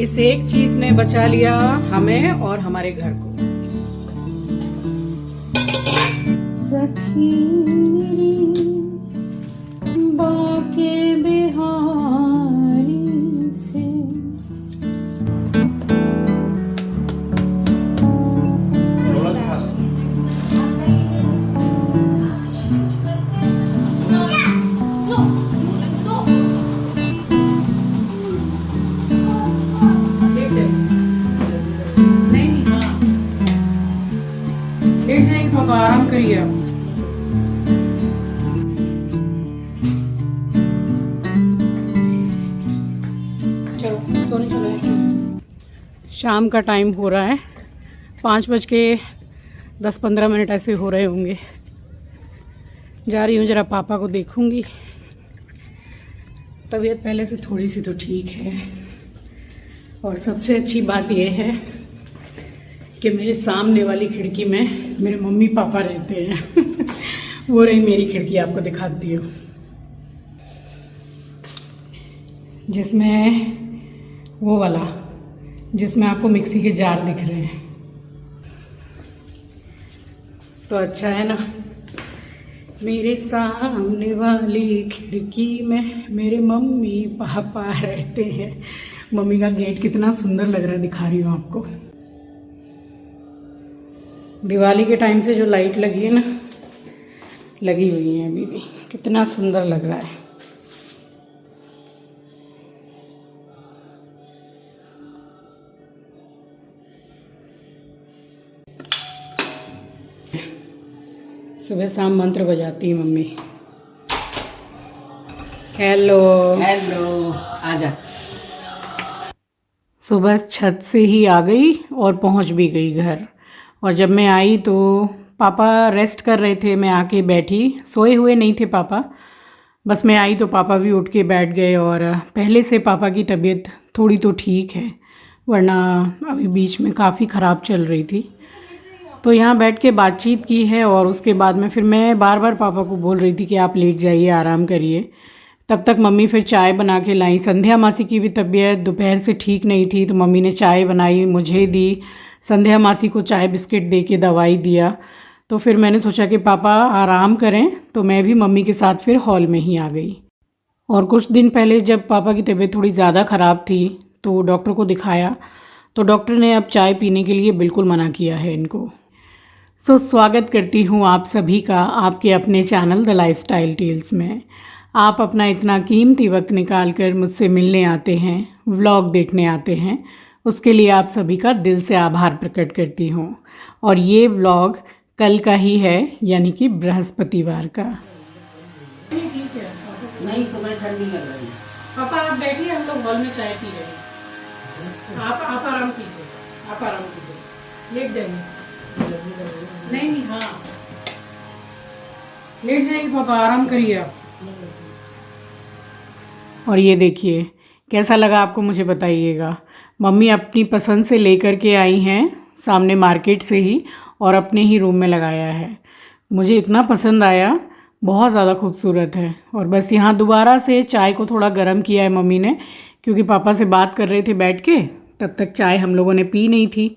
इस एक चीज ने बचा लिया हमें और हमारे घर को। सखी बाके बिहारी से लेट जाइए पापा, आराम करिए आप। चलो सोने चलो। शाम का टाइम हो रहा है, 5:10-15 ऐसे हो रहे होंगे। जा रही हूँ जरा पापा को देखूंगी। तबीयत पहले से थोड़ी सी तो ठीक है, और सबसे अच्छी बात यह है कि मेरे सामने वाली खिड़की में मेरे मम्मी पापा रहते हैं। वो रही मेरी खिड़की, आपको दिखाती हूँ, जिसमें वो वाला, जिसमें आपको मिक्सी के जार दिख रहे हैं। तो अच्छा है ना, मेरे सामने वाली खिड़की में मेरे मम्मी पापा रहते हैं। मम्मी का गेट कितना सुंदर लग रहा है, दिखा रही हूँ आपको। दिवाली के टाइम से जो लाइट लगी है ना, लगी हुई है अभी भी, कितना सुंदर लग रहा है। सुबह शाम मंत्र बजाती है मम्मी। हेलो हेलो, आजा। सुबह छत से ही आ गई और पहुंच भी गई घर। और जब मैं आई तो पापा रेस्ट कर रहे थे, मैं आके बैठी। सोए हुए नहीं थे पापा, बस मैं आई तो पापा भी उठ के बैठ गए। और पहले से पापा की तबीयत थोड़ी तो ठीक है, वरना अभी बीच में काफ़ी ख़राब चल रही थी। तो यहाँ बैठ के बातचीत की है, और उसके बाद में फिर मैं बार बार पापा को बोल रही थी कि आप लेट जाइए, आराम करिए। तब तक मम्मी फिर चाय बना के लाई। संध्या मासी की भी तबीयत दोपहर से ठीक नहीं थी, तो मम्मी ने चाय बनाई, मुझे दी। संध्या मासी को चाय बिस्किट दे के दवाई दिया। तो फिर मैंने सोचा कि पापा आराम करें, तो मैं भी मम्मी के साथ फिर हॉल में ही आ गई। और कुछ दिन पहले जब पापा की तबीयत थोड़ी ज़्यादा ख़राब थी तो डॉक्टर को दिखाया, तो डॉक्टर ने अब चाय पीने के लिए बिल्कुल मना किया है इनको। स्वागत करती हूँ आप सभी का आपके अपने चैनल द लाइफस्टाइल टेल्स में। आप अपना इतना कीमती वक्त निकाल कर मुझसे मिलने आते हैं, व्लॉग देखने आते हैं, उसके लिए आप सभी का दिल से आभार प्रकट करती हूँ। और ये व्लॉग कल का ही है, यानी कि बृहस्पतिवार का। ठीक है, नहीं तुम्हें ठंडी लग रही है। पापा आप बैठिए, हम लोग हॉल में चाय पी रहे हैं। आप आराम कीजिए, आप आराम कीजिए, लेट जाइए। नहीं, हाँ लेट जाइए पापा, आराम करिए आप। और ये देखिए कैसा लगा आपको, मुझे बताइएगा। मम्मी अपनी पसंद से लेकर के आई हैं सामने मार्केट से ही, और अपने ही रूम में लगाया है। मुझे इतना पसंद आया, बहुत ज़्यादा खूबसूरत है। और बस यहाँ दोबारा से चाय को थोड़ा गर्म किया है मम्मी ने, क्योंकि पापा से बात कर रहे थे बैठ के, तब तक चाय हम लोगों ने पी नहीं थी।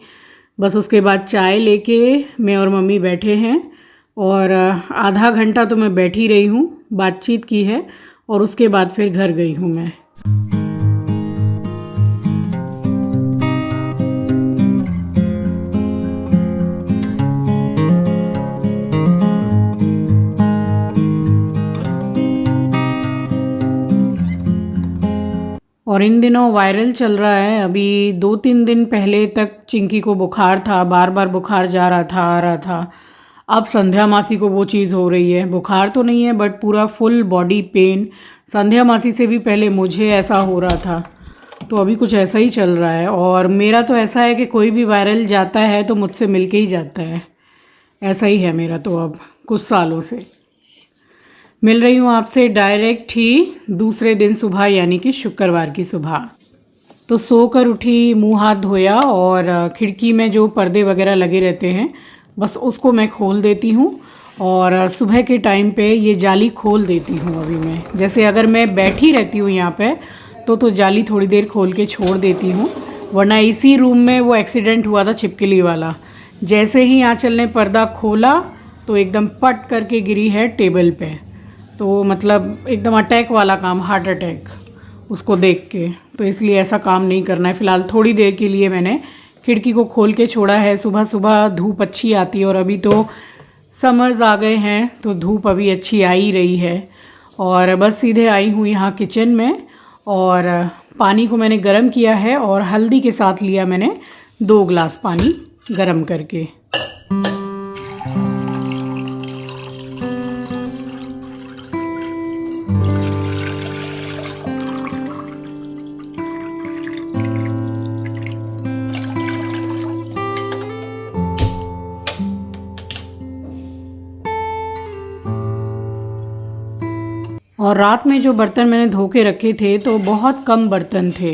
बस उसके बाद चाय लेके मैं और मम्मी बैठे हैं, और आधा घंटा तो मैं बैठी रही हूँ, बातचीत की है, और उसके बाद फिर घर गई हूँ मैं। और इन दिनों वायरल चल रहा है। अभी 2-3 दिन पहले तक चिंकी को बुखार था, बार बार बुखार जा रहा था, आ रहा था। अब संध्या मासी को वो चीज़ हो रही है। बुखार तो नहीं है, बट पूरा फुल बॉडी पेन। संध्या मासी से भी पहले मुझे ऐसा हो रहा था, तो अभी कुछ ऐसा ही चल रहा है। और मेरा तो ऐसा है कि कोई भी वायरल जाता है तो मुझसे मिल के ही जाता है, ऐसा ही है मेरा तो अब कुछ सालों से। मिल रही हूँ आपसे डायरेक्ट ही दूसरे दिन सुबह, यानी कि शुक्रवार की सुबह। तो सोकर उठी, मुंह हाथ धोया, और खिड़की में जो पर्दे वगैरह लगे रहते हैं बस उसको मैं खोल देती हूँ। और सुबह के टाइम पे ये जाली खोल देती हूँ अभी मैं। जैसे अगर मैं बैठी रहती हूँ यहाँ पे, तो जाली थोड़ी देर खोल के छोड़ देती हूँ, वरना इसी रूम में वो एक्सीडेंट हुआ था छिपकली वाला। जैसे ही आंचल ने पर्दा खोला तो एकदम पट करके गिरी है टेबल पे। तो मतलब एकदम अटैक वाला काम, हार्ट अटैक उसको देख के। तो इसलिए ऐसा काम नहीं करना है। फ़िलहाल थोड़ी देर के लिए मैंने खिड़की को खोल के छोड़ा है। सुबह सुबह धूप अच्छी आती है और अभी तो समर्स आ गए हैं तो धूप अभी अच्छी आ ही रही है। और बस सीधे आई हूँ यहाँ किचन में और पानी को मैंने गरम किया है और हल्दी के साथ लिया मैंने 2 गिलास पानी गरम करके। और रात में जो बर्तन मैंने धो के रखे थे तो बहुत कम बर्तन थे,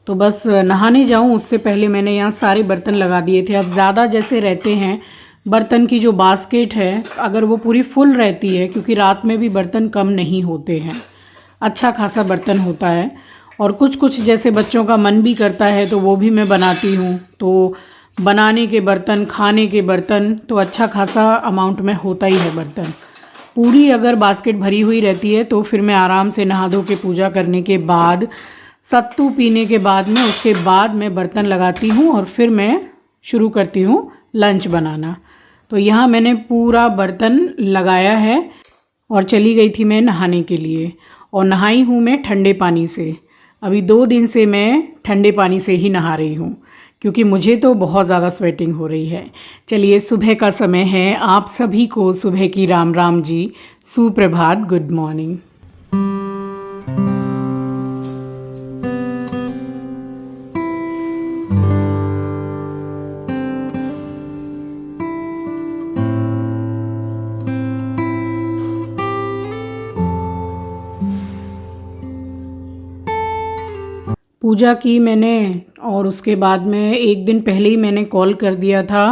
तो बस नहाने जाऊं उससे पहले मैंने यहाँ सारे बर्तन लगा दिए थे। अब ज़्यादा जैसे रहते हैं बर्तन की जो बास्केट है, अगर वो पूरी फुल रहती है, क्योंकि रात में भी बर्तन कम नहीं होते हैं, अच्छा खासा बर्तन होता है। और कुछ कुछ जैसे बच्चों का मन भी करता है तो वो भी मैं बनाती हूँ। तो बनाने के बर्तन, खाने के बर्तन, तो अच्छा खासा अमाउंट में होता ही है बर्तन। पूरी अगर बास्केट भरी हुई रहती है तो फिर मैं आराम से नहा धो के पूजा करने के बाद, सत्तू पीने के बाद में, उसके बाद मैं बर्तन लगाती हूँ और फिर मैं शुरू करती हूँ लंच बनाना। तो यहाँ मैंने पूरा बर्तन लगाया है और चली गई थी मैं नहाने के लिए। और नहाई हूँ मैं ठंडे पानी से। अभी 2 दिन से मैं ठंडे पानी से ही नहा रही हूँ क्योंकि मुझे तो बहुत ज़्यादा स्वेटिंग हो रही है। चलिए, सुबह का समय है। आप सभी को सुबह की राम राम जी, सुप्रभात, गुड मॉर्निंग। पूजा की मैंने और उसके बाद में 1 दिन पहले ही मैंने कॉल कर दिया था।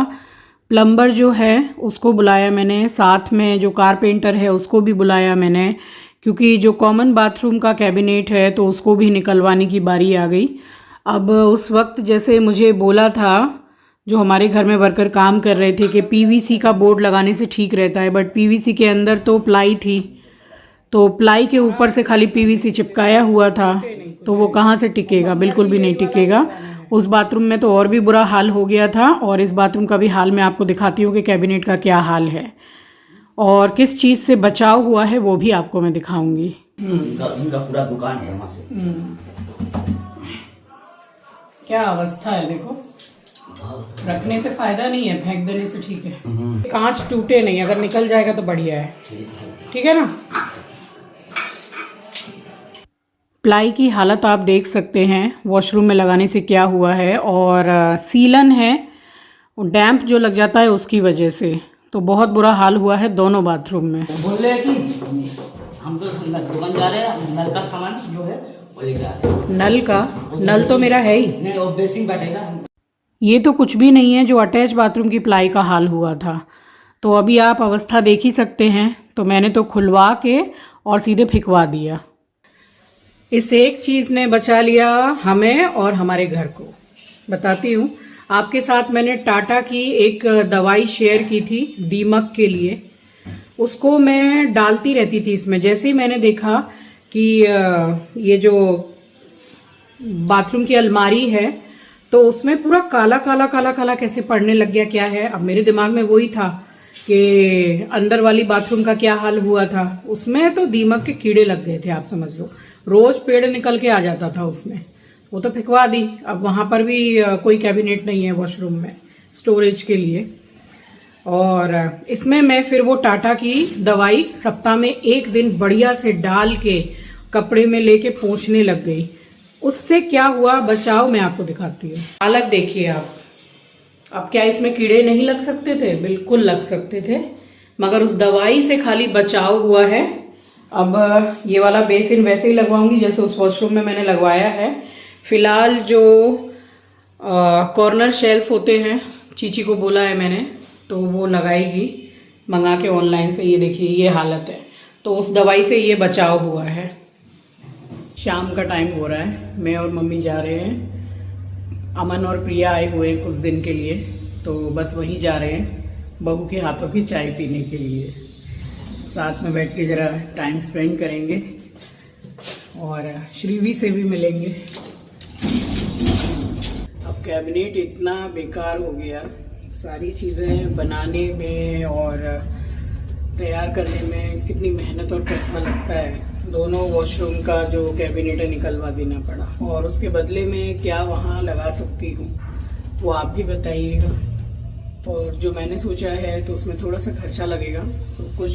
प्लम्बर जो है उसको बुलाया मैंने, साथ में जो कारपेंटर है उसको भी बुलाया मैंने, क्योंकि जो कॉमन बाथरूम का कैबिनेट है तो उसको भी निकलवाने की बारी आ गई। अब उस वक्त जैसे मुझे बोला था, जो हमारे घर में वर्कर काम कर रहे थे, कि पीवीसी का बोर्ड लगाने से ठीक रहता है, बट पीवीसी के अंदर तो प्लाई थी, तो प्लाई के ऊपर से खाली पीवीसी चिपकाया हुआ था, तो वो कहाँ से टिकेगा, बिल्कुल भी नहीं टिकेगा। उस बाथरूम में तो और भी बुरा हाल हो गया था, और इस बाथरूम का भी हाल मैं आपको दिखाती हूँ कि कैबिनेट का क्या हाल है और किस चीज़ से बचाव हुआ है वो भी आपको मैं दिखाऊंगी। इनका पूरा दुकान है वहाँ से। क्या अवस्था है देखो, रखने से फायदा नहीं है, फेंक देने से ठीक है। कांच टूटे नहीं, अगर निकल जाएगा तो बढ़िया है, ठीक है ना। प्लाई की हालत आप देख सकते हैं वॉशरूम में लगाने से क्या हुआ है, और सीलन है, डैम्प जो लग जाता है उसकी वजह से, तो बहुत बुरा हाल हुआ है दोनों बाथरूम में। बोल रहे हैं कि हम तो दुकान जा रहे हैं, नल का सामान जो है वो लेकर आ रहे हैं। नल तो मेरा है ही नहीं, वो बेसिंग बैठेगा। ये तो कुछ भी नहीं है जो अटैच बाथरूम की प्लाई का हाल हुआ था। तो अभी आप अवस्था देख ही सकते हैं, तो मैंने तो खुलवा के और सीधे फिकवा दिया। इस एक चीज़ ने बचा लिया हमें और हमारे घर को। बताती हूँ आपके साथ, मैंने टाटा की एक दवाई शेयर की थी दीमक के लिए, उसको मैं डालती रहती थी इसमें। जैसे ही मैंने देखा कि ये जो बाथरूम की अलमारी है तो उसमें पूरा काला काला काला काला कैसे पड़ने लग गया, क्या है। अब मेरे दिमाग में वही था कि अंदर वाली बाथरूम का क्या हाल हुआ था, उसमें तो दीमक के कीड़े लग गए थे, आप समझ लो। रोज पेड़ निकल के आ जाता था उसमें, वो तो फिकवा दी। अब वहाँ पर भी कोई कैबिनेट नहीं है वॉशरूम में स्टोरेज के लिए। और इसमें मैं फिर वो टाटा की दवाई सप्ताह में 1 दिन बढ़िया से डाल के कपड़े में लेके पोंछने लग गई। उससे क्या हुआ बचाव मैं आपको दिखाती हूँ। हालत देखिए आप। अब क्या इसमें कीड़े नहीं लग सकते थे? बिल्कुल लग सकते थे, मगर उस दवाई से खाली बचाव हुआ है। अब ये वाला बेसिन वैसे ही लगवाऊंगी जैसे उस वॉशरूम में मैंने लगवाया है। फिलहाल जो कॉर्नर शेल्फ होते हैं, चीची को बोला है मैंने, तो वो लगाएगी मंगा के ऑनलाइन से। ये देखिए ये हालत है, तो उस दवाई से ये बचाव हुआ है। शाम का टाइम हो रहा है, मैं और मम्मी जा रहे हैं। अमन और प्रिया आए हुए हैं कुछ दिन के लिए, तो बस वहीं जा रहे हैं बहू के हाथों की चाय पीने के लिए। साथ में बैठ के ज़रा टाइम स्पेंड करेंगे और श्रीवी से भी मिलेंगे। अब कैबिनेट इतना बेकार हो गया, सारी चीज़ें बनाने में और तैयार करने में कितनी मेहनत और पैसा लगता है। दोनों वॉशरूम का जो कैबिनेट है निकलवा देना पड़ा, और उसके बदले में क्या वहाँ लगा सकती हूँ वो आप भी बताइएगा। और जो मैंने सोचा है तो उसमें थोड़ा सा खर्चा लगेगा, सो कुछ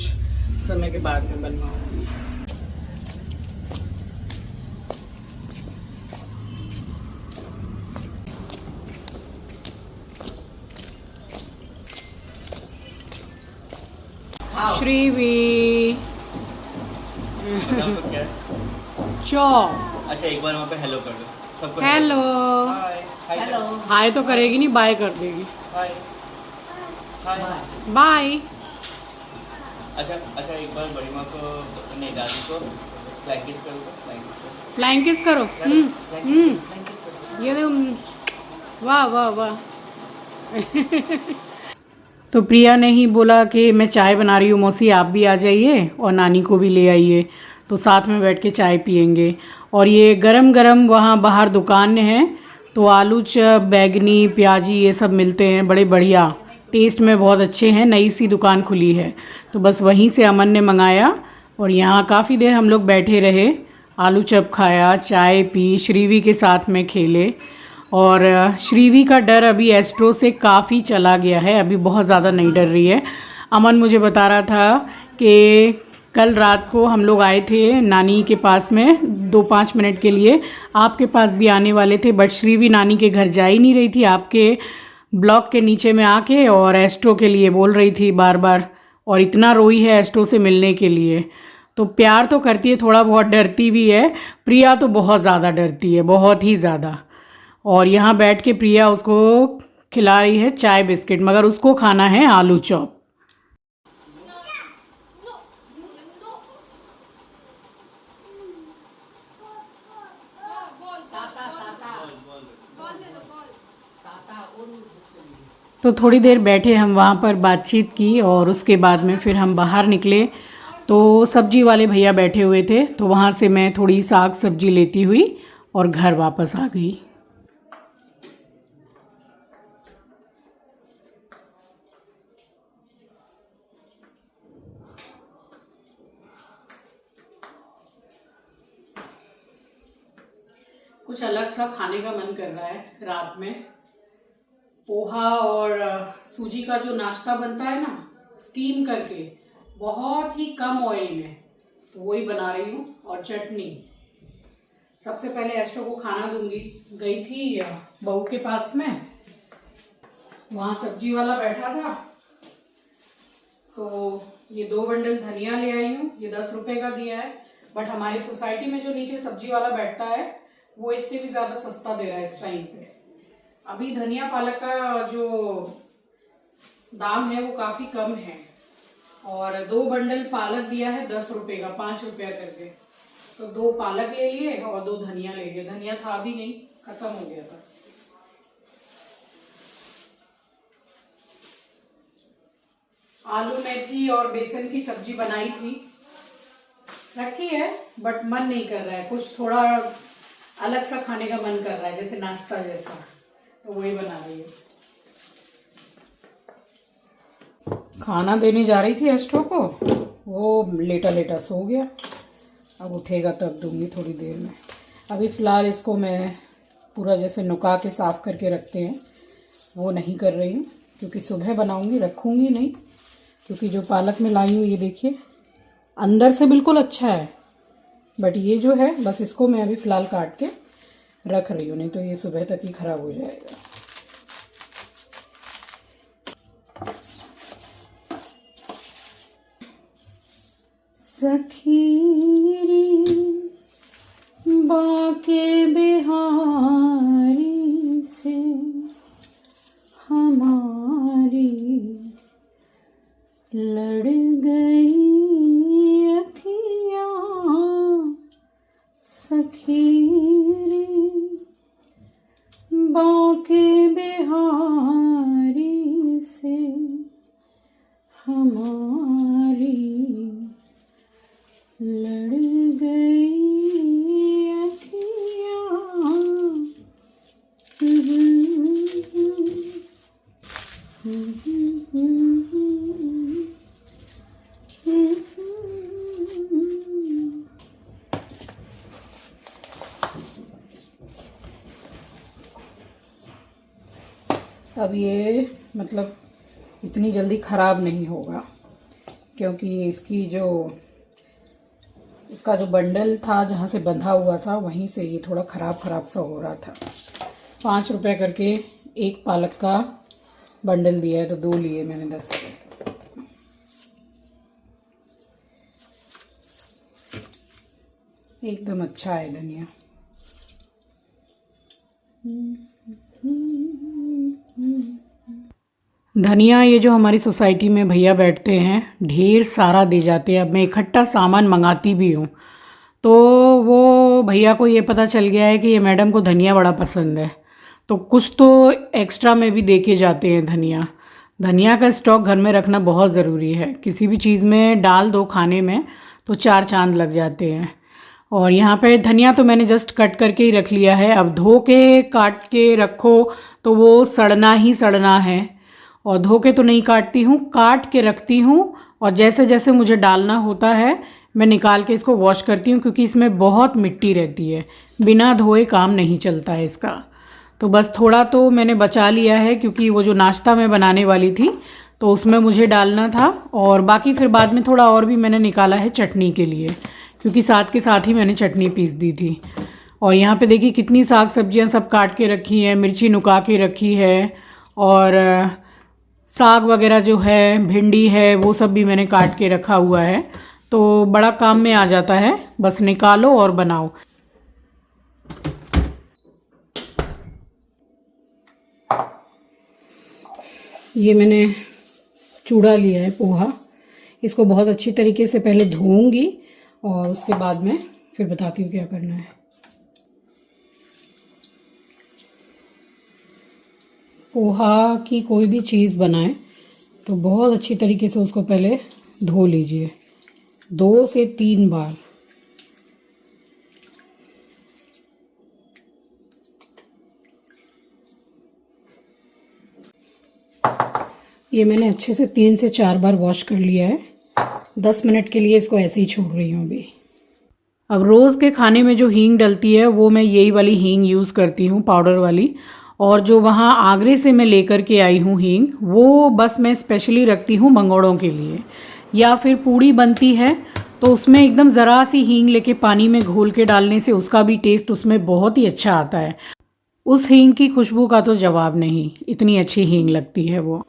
समय के बाद में बनवाऊँगी। श्रीवी क्या है? चॉप। अच्छा एक बार वहाँ पे हेलो कर दो सबको। हेलो। हाय हेलो हाय तो करेगी नहीं, बाय कर देगी। हाय हाय। बाय। अच्छा अच्छा एक बार बड़ी माँ को नहीं दादी को फ्लैंक किस कर दो। फ्लाइंग किस करो। ये देखो, वाह वाह वाह। तो प्रिया ने ही बोला कि मैं चाय बना रही हूँ मौसी, आप भी आ जाइए और नानी को भी ले आइए, तो साथ में बैठ के चाय पियेंगे। और ये गरम गरम वहाँ बाहर दुकान है, तो आलू चप, बैगनी, प्याजी ये सब मिलते हैं, बड़े बढ़िया टेस्ट में बहुत अच्छे हैं। नई सी दुकान खुली है, तो बस वहीं से अमन ने मंगाया और यहाँ काफ़ी देर हम लोग बैठे रहे, आलू चप खाया, चाय पी, श्रीवी के साथ में खेले। और श्रीवी का डर अभी एस्ट्रो से काफ़ी चला गया है, अभी बहुत ज़्यादा नहीं डर रही है। अमन मुझे बता रहा था कि कल रात को हम लोग आए थे नानी के पास में 2-5 मिनट के लिए, आपके पास भी आने वाले थे, बट श्रीवी नानी के घर जा ही नहीं रही थी, आपके ब्लॉक के नीचे में आके और एस्ट्रो के लिए बोल रही थी बार बार, और इतना रोई है एस्ट्रो से मिलने के लिए। तो प्यार तो करती है, थोड़ा बहुत डरती भी है। प्रिया तो बहुत ज़्यादा डरती है, बहुत ही ज़्यादा। और यहाँ बैठ के प्रिया उसको खिला रही है चाय बिस्किट, मगर उसको खाना है आलू चॉप। तो थोड़ी देर बैठे हम वहाँ पर, बातचीत की, और उसके बाद में फिर हम बाहर निकले तो सब्जी वाले भैया बैठे हुए थे, तो वहाँ से मैं थोड़ी साग सब्जी लेती हुई और घर वापस आ गई। कुछ अलग सा खाने का मन कर रहा है रात में। पोहा और सूजी का जो नाश्ता बनता है ना, स्टीम करके, बहुत ही कम ऑयल में, तो वही बना रही हूँ, और चटनी। सबसे पहले एस्ट्रो को खाना दूंगी। गई थी बहू के पास में, वहाँ सब्जी वाला बैठा था, सो ये 2 बंडल धनिया ले आई हूँ, ये 10 रुपए का दिया है, बट हमारी सोसाइटी में जो नीचे सब्जी वाला बैठता है वो इससे भी ज़्यादा सस्ता दे रहा है इस टाइम पे। अभी धनिया पालक का जो दाम है वो काफ़ी कम है, और 2 बंडल पालक दिया है 10 रुपए का, 5 रुपया करके, तो 2 पालक ले लिए और 2 धनिया ले लिए। धनिया था भी नहीं, खत्म हो गया था। आलू मेथी और बेसन की सब्जी बनाई थी, रखी है, बट मन नहीं कर रहा है, कुछ थोड़ा अलग सा खाने का मन कर रहा है, जैसे नाश्ता जैसा, तो वही बना रही है। खाना देने जा रही थी एस्ट्रो को, वो लेटा लेटा सो गया, अब उठेगा तब दूंगी थोड़ी देर में। अभी फ़िलहाल इसको मैं पूरा जैसे नुका के साफ़ करके रखते हैं वो नहीं कर रही हूँ, क्योंकि सुबह बनाऊंगी, रखूँगी नहीं, क्योंकि जो पालक में लाई हूँ ये देखिए अंदर से बिल्कुल अच्छा है, बट ये जो है बस इसको मैं अभी फ़िलहाल काट के रख रही हूँ, नहीं तो ये सुबह तक ही ख़राब हो जाएगा। सखीरी बाके बिहारी से हमारी लड़ गई अखियाँ, सखी के बिहारी से हमारी लड़ गई अखियाँ। अब ये मतलब इतनी जल्दी ख़राब नहीं होगा, क्योंकि इसका जो बंडल था जहाँ से बंधा हुआ था वहीं से ये थोड़ा ख़राब सा हो रहा था। 5 रुपए करके एक पालक का बंडल दिया है, तो 2 लिए मैंने 10 से। एकदम अच्छा है धनिया। धनिया ये जो हमारी सोसाइटी में भैया बैठते हैं ढेर सारा दे जाते हैं। अब मैं इकट्ठा सामान मंगाती भी हूँ तो वो भैया को ये पता चल गया है कि ये मैडम को धनिया बड़ा पसंद है, तो कुछ तो एक्स्ट्रा में भी दे के जाते हैं धनिया। धनिया का स्टॉक घर में रखना बहुत ज़रूरी है। किसी भी चीज़ में डाल दो खाने में तो 4 चांद लग जाते हैं। और यहाँ पे धनिया तो मैंने जस्ट कट करके ही रख लिया है। अब धो के काट के रखो तो वो सड़ना ही सड़ना है, और धो के तो नहीं काटती हूँ, काट के रखती हूँ और जैसे जैसे मुझे डालना होता है मैं निकाल के इसको वॉश करती हूँ, क्योंकि इसमें बहुत मिट्टी रहती है, बिना धोए काम नहीं चलता है इसका। तो बस थोड़ा तो मैंने बचा लिया है, क्योंकि वो जो नाश्ता मैं बनाने वाली थी तो उसमें मुझे डालना था, और बाकी फिर बाद में थोड़ा और भी मैंने निकाला है चटनी के लिए, क्योंकि साथ के साथ ही मैंने चटनी पीस दी थी। और यहाँ पे देखिए कितनी साग सब्जियाँ सब काट के रखी हैं, मिर्ची नुका के रखी है, और साग वगैरह जो है, भिंडी है, वो सब भी मैंने काट के रखा हुआ है। तो बड़ा काम में आ जाता है, बस निकालो और बनाओ। ये मैंने चूड़ा लिया है पोहा, इसको बहुत अच्छी तरीके से पहले धोऊंगी और उसके बाद में फिर बताती हूँ क्या करना है। पोहा की कोई भी चीज़ बनाएं तो बहुत अच्छी तरीके से उसको पहले धो लीजिए 2 से 3 बार। ये मैंने अच्छे से 3 से 4 बार वॉश कर लिया है। 10 मिनट के लिए इसको ऐसे ही छोड़ रही हूँ अभी। अब रोज़ के खाने में जो हींग डलती है वो मैं यही वाली हींग यूज़ करती हूँ, पाउडर वाली। और जो वहाँ आगरे से मैं लेकर के आई हूँ हींग, वो बस मैं स्पेशली रखती हूँ मंगोड़ों के लिए। या फिर पूड़ी बनती है तो उसमें एकदम ज़रा सी हींग लेके पानी में घोल के डालने से उसका भी टेस्ट उसमें बहुत ही अच्छा आता है। उस हींग की खुशबू का तो जवाब नहीं, इतनी अच्छी हींग लगती है वो।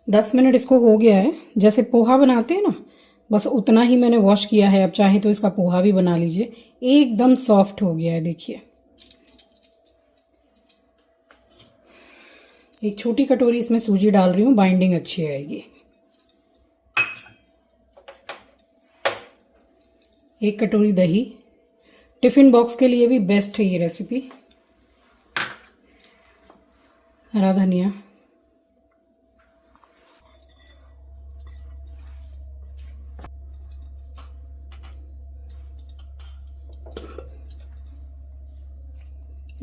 10 मिनट इसको हो गया है। जैसे पोहा बनाते हैं ना, बस उतना ही मैंने वॉश किया है। अब चाहे तो इसका पोहा भी बना लीजिए, एकदम सॉफ्ट हो गया है। देखिए, एक छोटी कटोरी इसमें सूजी डाल रही हूँ, बाइंडिंग अच्छी आएगी। 1 कटोरी दही, टिफ़िन बॉक्स के लिए भी बेस्ट है ये रेसिपी। हरा धनिया,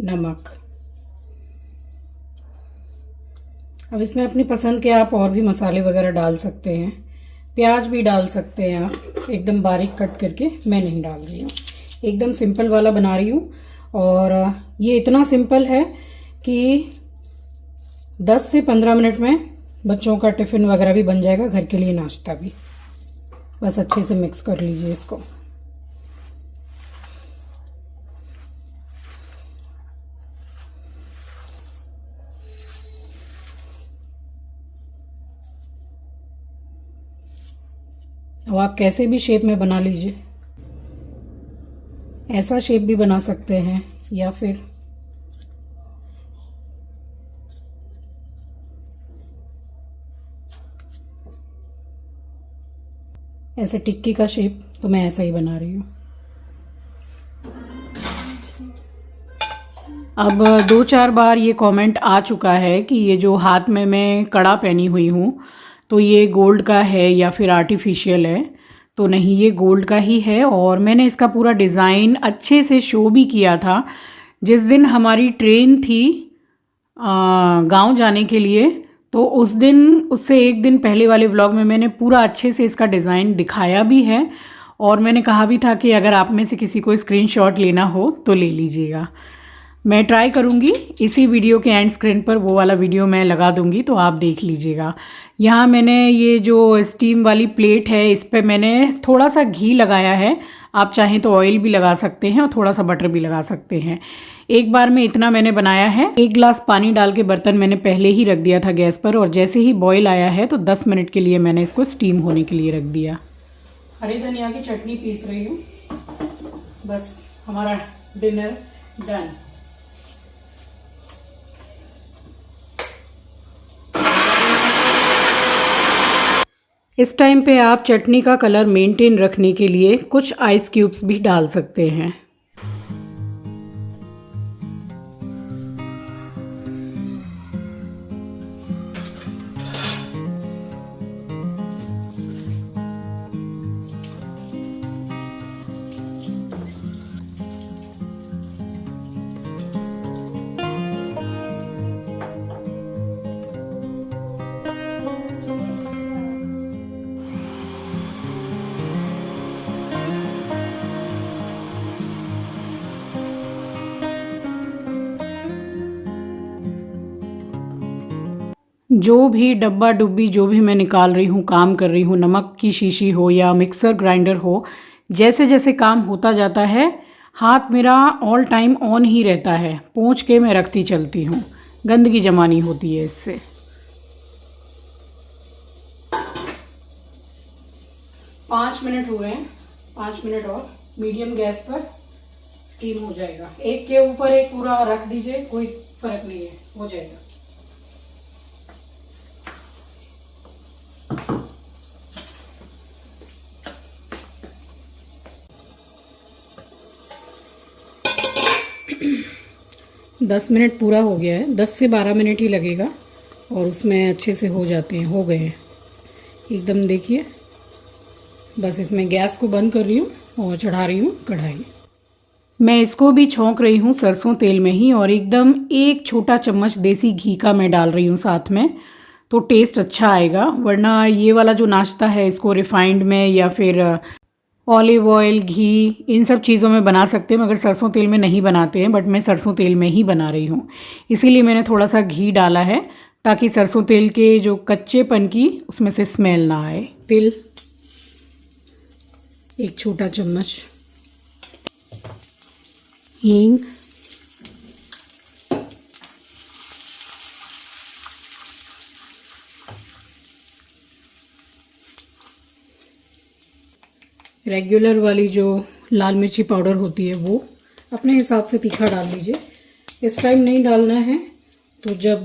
नमक। अब इसमें अपनी पसंद के आप और भी मसाले वगैरह डाल सकते हैं, प्याज भी डाल सकते हैं आप, एकदम बारीक कट करके। मैं नहीं डाल रही हूँ, एकदम सिंपल वाला बना रही हूँ। और ये इतना सिंपल है कि 10 से 15 मिनट में बच्चों का टिफ़िन वगैरह भी बन जाएगा, घर के लिए नाश्ता भी। बस अच्छे से मिक्स कर लीजिए इसको। अब आप कैसे भी शेप में बना लीजिए, ऐसा शेप भी बना सकते हैं या फिर ऐसे टिक्की का शेप। तो मैं ऐसा ही बना रही हूँ। अब 2-4 बार ये कमेंट आ चुका है कि ये जो हाथ में मैं कड़ा पहनी हुई हूँ तो ये गोल्ड का है या फिर आर्टिफिशियल है। तो नहीं, ये गोल्ड का ही है और मैंने इसका पूरा डिज़ाइन अच्छे से शो भी किया था। जिस दिन हमारी ट्रेन थी गांव जाने के लिए, तो उस दिन, उससे एक दिन पहले वाले व्लॉग में मैंने पूरा अच्छे से इसका डिज़ाइन दिखाया भी है और मैंने कहा भी था कि अगर आप में से किसी को स्क्रीनशॉट लेना हो तो ले लीजिएगा। मैं ट्राई करूँगी, इसी वीडियो के एंड स्क्रीन पर वो वाला वीडियो मैं लगा दूँगी तो आप देख लीजिएगा। यहाँ मैंने ये जो स्टीम वाली प्लेट है इस पर मैंने थोड़ा सा घी लगाया है। आप चाहें तो ऑयल भी लगा सकते हैं और थोड़ा सा बटर भी लगा सकते हैं। एक बार में इतना मैंने बनाया है। 1 गिलास पानी डाल के बर्तन मैंने पहले ही रख दिया था गैस पर और जैसे ही बॉईल आया है तो 10 मिनट के लिए मैंने इसको स्टीम होने के लिए रख दिया। हरी धनिया की चटनी पीस रही हूँ। बस हमारा डिनर डन। इस टाइम पे आप चटनी का कलर मेंटेन रखने के लिए कुछ आइस क्यूब्स भी डाल सकते हैं। जो भी डब्बा डुब्बी जो भी मैं निकाल रही हूँ, काम कर रही हूँ, नमक की शीशी हो या मिक्सर ग्राइंडर हो, जैसे जैसे काम होता जाता है हाथ मेरा ऑल टाइम ऑन ही रहता है। पोंछ के मैं रखती चलती हूँ, गंदगी जमा नहीं होती है इससे। पाँच मिनट हुए हैं, 5 मिनट और मीडियम गैस पर स्टीम हो जाएगा। एक के ऊपर एक पूरा रख दीजिए, कोई फर्क नहीं है, हो जाएगा। दस मिनट पूरा हो गया है, 10 से 12 मिनट ही लगेगा और उसमें अच्छे से हो जाते हैं, हो गए हैं एकदम। देखिए, बस इसमें गैस को बंद कर रही हूँ और चढ़ा रही हूँ कढ़ाई। मैं इसको भी छौंक रही हूँ सरसों तेल में ही और एकदम 1 छोटा चम्मच देसी घी का मैं डाल रही हूँ साथ में, तो टेस्ट अच्छा आएगा। वरना ये वाला जो नाश्ता है इसको रिफाइंड में या फिर ऑलिव ऑयल, घी, इन सब चीज़ों में बना सकते हैं, मगर सरसों तेल में नहीं बनाते हैं। बट मैं सरसों तेल में ही बना रही हूँ, इसीलिए मैंने थोड़ा सा घी डाला है ताकि सरसों तेल के जो कच्चेपन की उसमें से स्मेल ना आए। तिल 1 छोटा चम्मच, हींग, रेगुलर वाली जो लाल मिर्ची पाउडर होती है वो अपने हिसाब से तीखा डाल लीजिए। इस टाइम नहीं डालना है, तो जब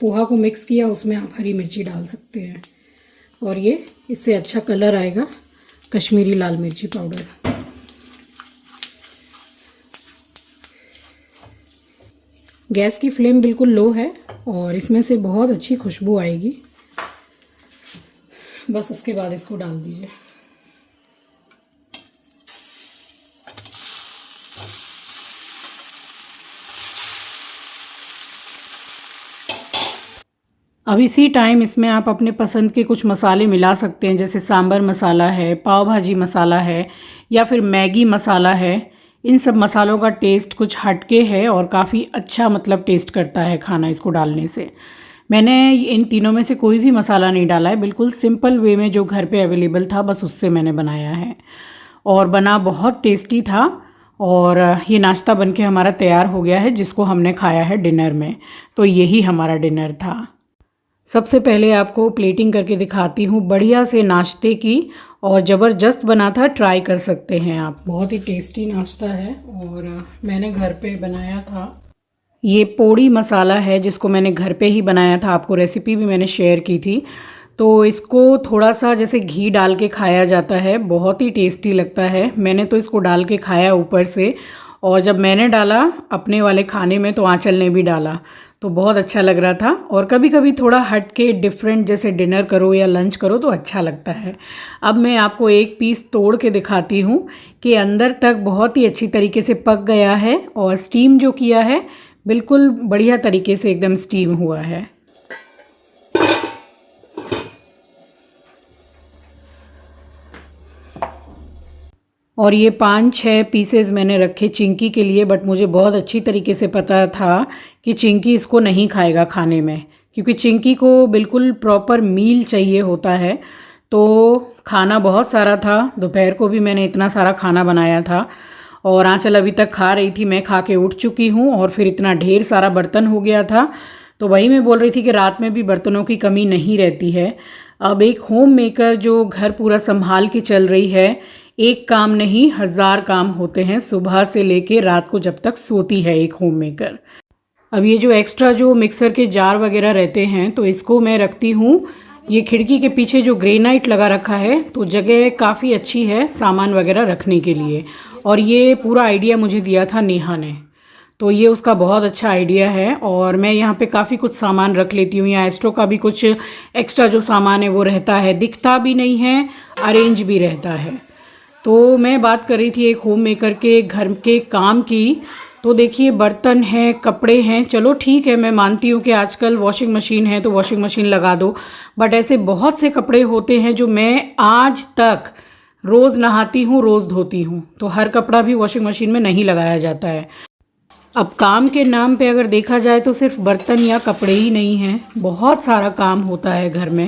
पोहा को मिक्स किया उसमें आप हरी मिर्ची डाल सकते हैं और ये इससे अच्छा कलर आएगा, कश्मीरी लाल मिर्ची पाउडर। गैस की फ्लेम बिल्कुल लो है और इसमें से बहुत अच्छी खुशबू आएगी। बस उसके बाद इसको डाल दीजिए। अब इसी टाइम इसमें आप अपने पसंद के कुछ मसाले मिला सकते हैं, जैसे सांभर मसाला है, पाव भाजी मसाला है या फिर मैगी मसाला है। इन सब मसालों का टेस्ट कुछ हटके है और काफ़ी अच्छा मतलब टेस्ट करता है खाना इसको डालने से। मैंने इन तीनों में से कोई भी मसाला नहीं डाला है, बिल्कुल सिंपल वे में जो घर पे अवेलेबल था बस उससे मैंने बनाया है और बना बहुत टेस्टी था। और ये नाश्ता बनके हमारा तैयार हो गया है, जिसको हमने खाया है डिनर में। तो यही हमारा डिनर था। सबसे पहले आपको प्लेटिंग करके दिखाती हूँ बढ़िया से नाश्ते की, और ज़बरदस्त बना था, ट्राई कर सकते हैं आप। बहुत ही टेस्टी नाश्ता है और मैंने घर पे बनाया था। ये पोड़ी मसाला है जिसको मैंने घर पे ही बनाया था, आपको रेसिपी भी मैंने शेयर की थी। तो इसको थोड़ा सा जैसे घी डाल के खाया जाता है, बहुत ही टेस्टी लगता है। मैंने तो इसको डाल के खाया ऊपर से और जब मैंने डाला अपने वाले खाने में तो आंचल ने भी डाला, तो बहुत अच्छा लग रहा था। और कभी कभी थोड़ा हट के डिफरेंट, जैसे डिनर करो या लंच करो तो अच्छा लगता है। अब मैं आपको एक पीस तोड़ के दिखाती हूँ कि अंदर तक बहुत ही अच्छी तरीके से पक गया है और स्टीम जो किया है बिल्कुल बढ़िया तरीके से एकदम स्टीम हुआ है। और ये 5-6 पीसेस मैंने रखे चिंकी के लिए, बट मुझे बहुत अच्छी तरीके से पता था कि चिंकी इसको नहीं खाएगा खाने में, क्योंकि चिंकी को बिल्कुल प्रॉपर मील चाहिए होता है। तो खाना बहुत सारा था, दोपहर को भी मैंने इतना सारा खाना बनाया था और आंचल अभी तक खा रही थी, मैं खा के उठ चुकी हूँ और फिर इतना ढेर सारा बर्तन हो गया था। तो वही मैं बोल रही थी कि रात में भी बर्तनों की कमी नहीं रहती है। अब एक होम मेकर जो घर पूरा संभाल के चल रही है, एक काम नहीं 1000 काम होते हैं सुबह से लेके रात को जब तक सोती है एक होम मेकर। अब ये जो एक्स्ट्रा जो मिक्सर के जार वगैरह रहते हैं तो इसको मैं रखती हूँ, ये खिड़की के पीछे जो ग्रेनाइट लगा रखा है तो जगह काफ़ी अच्छी है सामान वगैरह रखने के लिए। और ये पूरा आइडिया मुझे दिया था नेहा ने, तो ये उसका बहुत अच्छा आइडिया है। और मैं यहाँ पे काफ़ी कुछ सामान रख लेती हूँ, यहाँ एस्ट्रो का भी कुछ एक्स्ट्रा जो सामान है वो रहता है, दिखता भी नहीं है, अरेंज भी रहता है। तो मैं बात कर रही थी एक होम मेकर के घर के काम की, तो देखिए बर्तन हैं, कपड़े हैं, चलो ठीक है, मैं मानती हूँ कि आजकल वॉशिंग मशीन है तो वॉशिंग मशीन लगा दो, बट ऐसे बहुत से कपड़े होते हैं जो मैं आज तक रोज़ नहाती हूँ, रोज़ धोती हूँ, तो हर कपड़ा भी वॉशिंग मशीन में नहीं लगाया जाता है। अब काम के नाम पे अगर देखा जाए तो सिर्फ बर्तन या कपड़े ही नहीं हैं, बहुत सारा काम होता है घर में।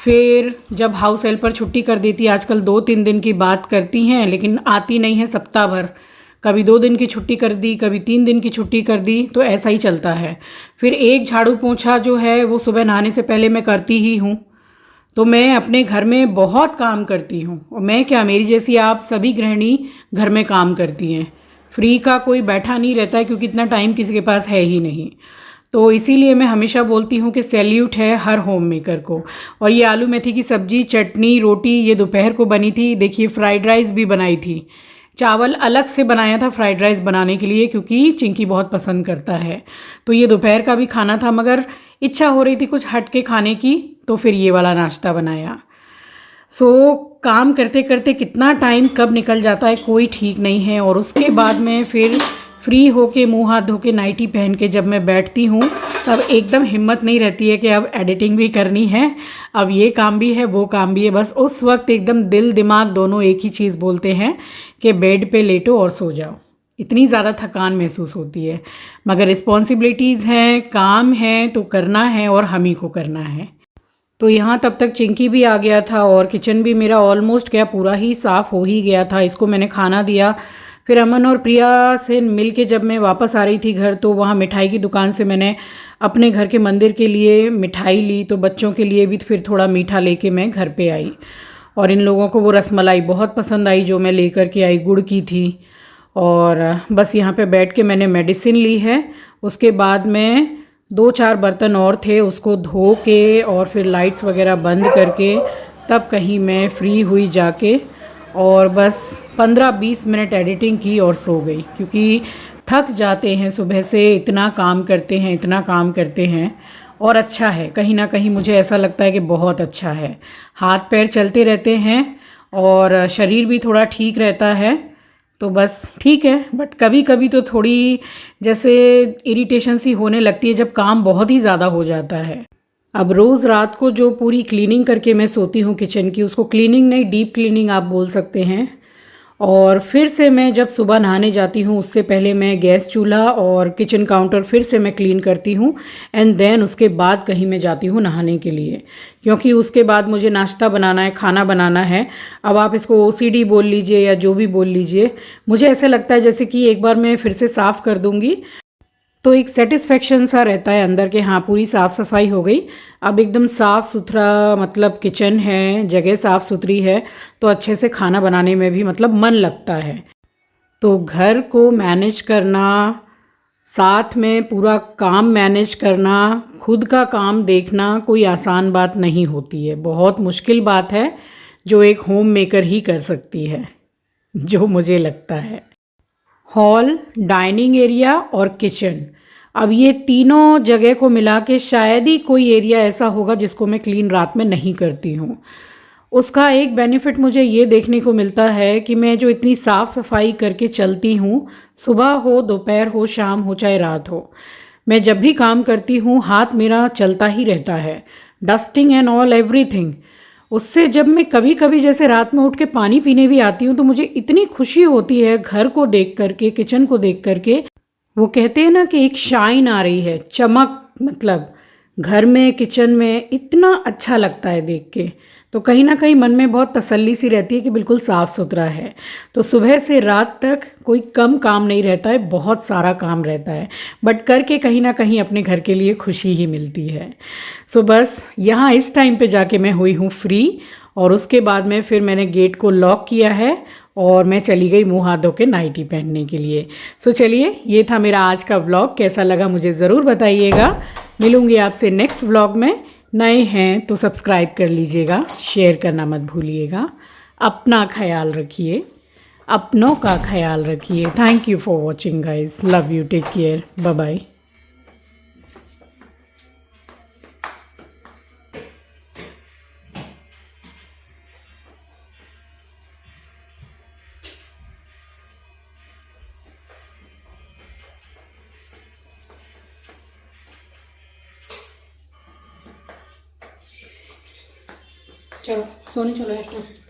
फिर जब हाउस हेल्पर छुट्टी कर देती है, आजकल 2-3 दिन की बात करती हैं लेकिन आती नहीं है सप्ताह भर, कभी 2 दिन की छुट्टी कर दी, कभी 3 दिन की छुट्टी कर दी, तो ऐसा ही चलता है। फिर एक झाड़ू पोंछा जो है वो सुबह नहाने से पहले मैं करती ही हूँ। तो मैं अपने घर में बहुत काम करती हूँ, और मैं क्या, मेरी जैसी आप सभी गृहिणी घर में काम करती हैं, फ्री का कोई बैठा नहीं रहता है क्योंकि इतना टाइम किसी के पास है ही नहीं। तो इसीलिए मैं हमेशा बोलती हूँ कि सैल्यूट है हर होम मेकर को। और ये आलू मेथी की सब्ज़ी, चटनी, रोटी ये दोपहर को बनी थी। देखिए फ्राइड राइस भी बनाई थी, चावल अलग से बनाया था फ्राइड राइस बनाने के लिए क्योंकि चिंकी बहुत पसंद करता है। तो ये दोपहर का भी खाना था, मगर इच्छा हो रही थी कुछ हट के खाने की, तो फिर ये वाला नाश्ता बनाया। काम करते करते कितना टाइम कब निकल जाता है कोई ठीक नहीं है। और उसके बाद में फिर फ्री होके मुंह हाथ धो के नाइटी पहन के जब मैं बैठती हूँ तब एकदम हिम्मत नहीं रहती है कि अब एडिटिंग भी करनी है, अब ये काम भी है, वो काम भी है। बस उस वक्त एकदम दिल दिमाग दोनों एक ही चीज़ बोलते हैं कि बेड पे लेटो और सो जाओ। इतनी ज़्यादा थकान महसूस होती है, मगर रिस्पॉन्सिबिलिटीज़ हैं, काम है तो करना है और हम ही को करना है। तो यहाँ तब तक चिंकी भी आ गया था और किचन भी मेरा ऑलमोस्ट क्या पूरा ही साफ़ हो ही गया था। इसको मैंने खाना दिया। फिर अमन और प्रिया से मिल के जब मैं वापस आ रही थी घर, तो वहाँ मिठाई की दुकान से मैंने अपने घर के मंदिर के लिए मिठाई ली, तो बच्चों के लिए भी फिर थोड़ा मीठा लेके मैं घर पे आई। और इन लोगों को वो रसमलाई बहुत पसंद आई जो मैं लेकर के आई, गुड़ की थी। और बस यहाँ पे बैठ के मैंने मेडिसिन ली है। उसके बाद में 2-4 बर्तन और थे, उसको धो के और फिर लाइट्स वगैरह बंद करके तब कहीं मैं फ्री हुई जाके, और बस 15-20 मिनट एडिटिंग की और सो गई, क्योंकि थक जाते हैं सुबह से, इतना काम करते हैं, इतना काम करते हैं। और अच्छा है, कहीं ना कहीं मुझे ऐसा लगता है कि बहुत अच्छा है, हाथ पैर चलते रहते हैं और शरीर भी थोड़ा ठीक रहता है, तो बस ठीक है। बट कभी कभी तो थोड़ी जैसे इरिटेशन सी होने लगती है जब काम बहुत ही ज़्यादा हो जाता है। अब रोज़ रात को जो पूरी क्लीनिंग करके मैं सोती हूँ किचन की, उसको क्लीनिंग नहीं डीप क्लीनिंग आप बोल सकते हैं। और फिर से मैं जब सुबह नहाने जाती हूँ उससे पहले मैं गैस चूल्हा और किचन काउंटर फिर से मैं क्लीन करती हूँ, एंड देन उसके बाद कहीं मैं जाती हूँ नहाने के लिए, क्योंकि उसके बाद मुझे नाश्ता बनाना है, खाना बनाना है। अब आप इसको OCD बोल लीजिए या जो भी बोल लीजिए, मुझे ऐसे लगता है जैसे कि एक बार मैं फिर से साफ़ कर दूँगी तो एक सेटिस्फेक्शन सा रहता है अंदर के, हाँ पूरी साफ़ सफाई हो गई, अब एकदम साफ़ सुथरा, मतलब किचन है, जगह साफ़ सुथरी है, तो अच्छे से खाना बनाने में भी मतलब मन लगता है। तो घर को मैनेज करना, साथ में पूरा काम मैनेज करना, खुद का काम देखना कोई आसान बात नहीं होती है, बहुत मुश्किल बात है जो एक होम मेकर ही कर सकती है, जो मुझे लगता है। हॉल, डाइनिंग एरिया और किचन। अब ये तीनों जगह को मिला के शायद ही कोई एरिया ऐसा होगा जिसको मैं क्लीन रात में नहीं करती हूँ। उसका एक बेनिफिट मुझे ये देखने को मिलता है कि मैं जो इतनी साफ़ सफाई करके चलती हूँ, सुबह हो, दोपहर हो, शाम हो, चाहे रात हो, मैं जब भी काम करती हूँ हाथ मेरा चलता ही रहता है, डस्टिंग एंड ऑल एवरीथिंग। उससे जब मैं कभी कभी जैसे रात में उठ के पानी पीने भी आती हूँ तो मुझे इतनी खुशी होती है घर को देख करके, किचन को देख करके। वो कहते हैं ना कि एक शाइन आ रही है, चमक, मतलब घर में, किचन में इतना अच्छा लगता है देख के। तो कहीं ना कहीं मन में बहुत तसल्ली सी रहती है कि बिल्कुल साफ़ सुथरा है। तो सुबह से रात तक कोई कम काम नहीं रहता है, बहुत सारा काम रहता है, बट करके कहीं ना कहीं अपने घर के लिए खुशी ही मिलती है। सो बस यहाँ इस टाइम पे जाके मैं हुई हूँ फ्री, और उसके बाद में फिर मैंने गेट को लॉक किया है और मैं चली गई मुँह हाथ धो के नाइटी पहनने के लिए। सो चलिए, ये था मेरा आज का व्लॉग। कैसा लगा मुझे ज़रूर बताइएगा। मिलूँगी आपसे नेक्स्ट व्लॉग में। नए हैं तो सब्सक्राइब कर लीजिएगा, शेयर करना मत भूलिएगा। अपना ख्याल रखिए, अपनों का ख्याल रखिए। Thank you for watching guys, love you, take care, bye bye. चलो सोने चलो।